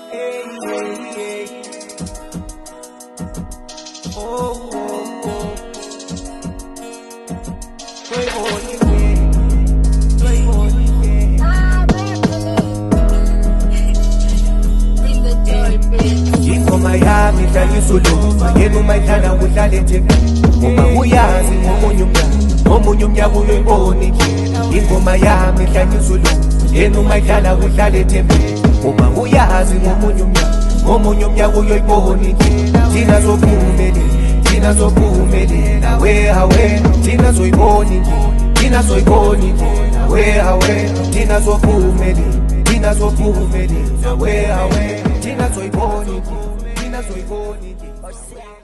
Hey, hey, hey. Oh, oh, oh. Ingoma yami idlala isulufa, yena uma idlala udlala eTV. Uma uyazi ngomunye umnyaka uyoyibona indlela. Ingoma yami idlala isulufa, yena uma idlala udlala eTV. Uma uyazi ngomunye umnyaka uyoyibona indlela. Thina zophumelela, we awe, thina zoyibona indlela. Thina zoyibona indlela, we awe, thina zophumelela, thina zophumelela, we awe, thina zoyibona indlela, thina zoyibona indlela.